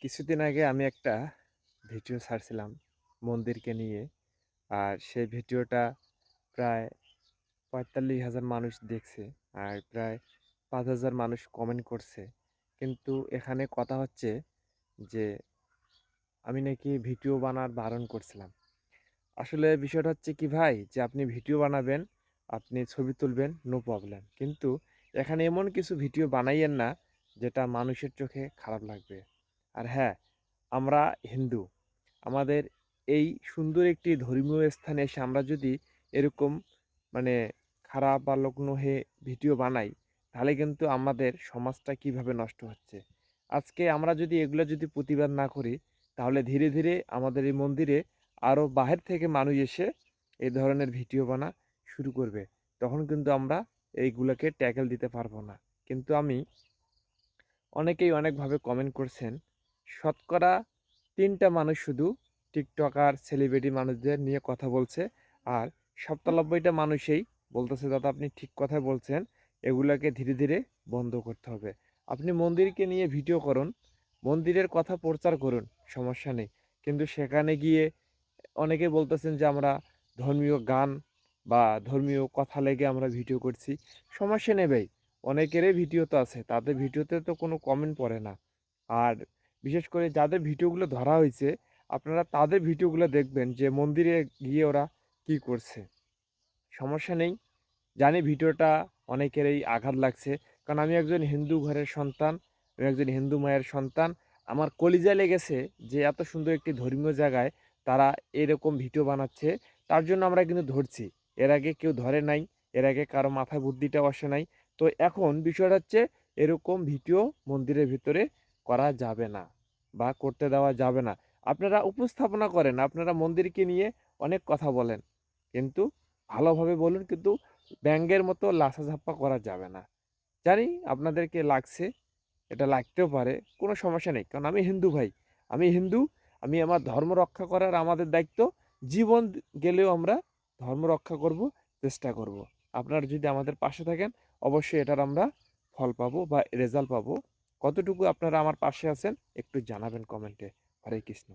কিছুদিন আগে আমি একটা ভিডিও ছাড়ছিলাম মন্দিরকে নিয়ে। আর সেই ভিডিওটা প্রায় ৪৫,০০০ মানুষ দেখছে। আর প্রায় ৫,০০০ মানুষ কমেন্ট করছে। কিন্তু এখানে কথা হচ্ছে যে আমি নাকি ভিডিও বানার বারণ করছিলাম। আসলে বিষয়টা হচ্ছে কি ভাই, যে আপনি ভিডিও বানাবেন, আপনি ছবি তুলবেন, নো প্রবলেম। কিন্তু এখানে এমন কিছু ভিডিও বানাইয়েন না যেটা মানুষের চোখে খারাপ লাগবে। আর হ্যাঁ, আমরা হিন্দু। আমাদের এই সুন্দর একটি ধর্মীয় স্থানে এসে আমরা যদি এরকম মানে খারাপ বা লগ্ন হয়ে ভিডিও বানাই, তাহলে কিন্তু আমাদের সমাজটা কিভাবে নষ্ট হচ্ছে। আজকে আমরা যদি এগুলো যদি প্রতিবাদ না করি, তাহলে ধীরে ধীরে আমাদের এই মন্দিরে আরও বাহির থেকে মানুষ এসে এই ধরনের ভিডিও বানা শুরু করবে। তখন কিন্তু আমরা এইগুলোকে ট্যাকেল দিতে পারবো না। কিন্তু অনেকেই অনেকভাবে কমেন্ট করছেন। শতকরা ৩টা মানুষ শুধু টিকটকার, সেলিব্রিটি মানুষদের নিয়ে কথা বলছে। আর ৯৭টা মানুষই বলতেছে, দাদা আপনি ঠিক কথাই বলছেন, এগুলাকে ধীরে ধীরে বন্ধ করতে হবে। আপনি মন্দিরকে নিয়ে ভিডিও করুন, মন্দিরের কথা প্রচার করুন, সমস্যা নেই। কিন্তু সেখানে গিয়ে অনেকে বলতেছেন যে আমরা ধর্মীয় গান বা ধর্মীয় কথা লেগে আমরা ভিডিও করছি। সমস্যা নেই ভাই, অনেকেরই ভিডিও তো আছে, তাদের ভিডিওতে তো কোনো কমেন্ট পড়ে না। আর বিশেষ করে যাদের ভিডিওগুলো ধরা হয়েছে, আপনারা তাদের ভিডিওগুলো দেখবেন যে মন্দিরে গিয়ে ওরা কি করছে। সমস্যা নেই, জানি ভিডিওটা অনেকেরই আঘাত লাগছে, কারণ আমি একজন হিন্দু ঘরের সন্তান, আমি একজন হিন্দু মায়ের সন্তান। আমার কলিজায় লেগেছে যে এত সুন্দর একটি ধর্মীয় জায়গায় তারা এরকম ভিডিও বানাচ্ছে। তার জন্য আমরা কিন্তু ধরছি। এর আগে কেউ ধরে নাই, এর আগে কারো মাথায় বুদ্ধিটাও আসে নাই। তো এখন বিষয়টা হচ্ছে, এরকম ভিডিও মন্দিরের ভিতরে করা যাবে না বা করতে দেওয়া যাবে না। আপনারা উপস্থাপনা করেন, আপনারা মন্দিরকে নিয়ে অনেক কথা বলেন, কিন্তু ভালোভাবে বলুন, কিন্তু ব্যাঙের মতো লাফাঝাপ্পা করা যাবে না। জানি আপনাদেরকে লাগছে, এটা লাগতেও পারে, কোনো সমস্যা নেই। কারণ আমি হিন্দু ভাই, আমি হিন্দু, আমি আমার ধর্ম রক্ষা করার আমাদের দায়িত্ব। জীবন গেলেও আমরা ধর্ম রক্ষা করব, চেষ্টা করব। আপনারা যদি আমাদের পাশে থাকেন, অবশ্যই এটার আমরা ফল পাবো বা রেজাল্ট পাবো। কতটুকু আপনারা আমার পাশে আছেন একটু জানাবেন কমেন্টে। হরে কৃষ্ণ।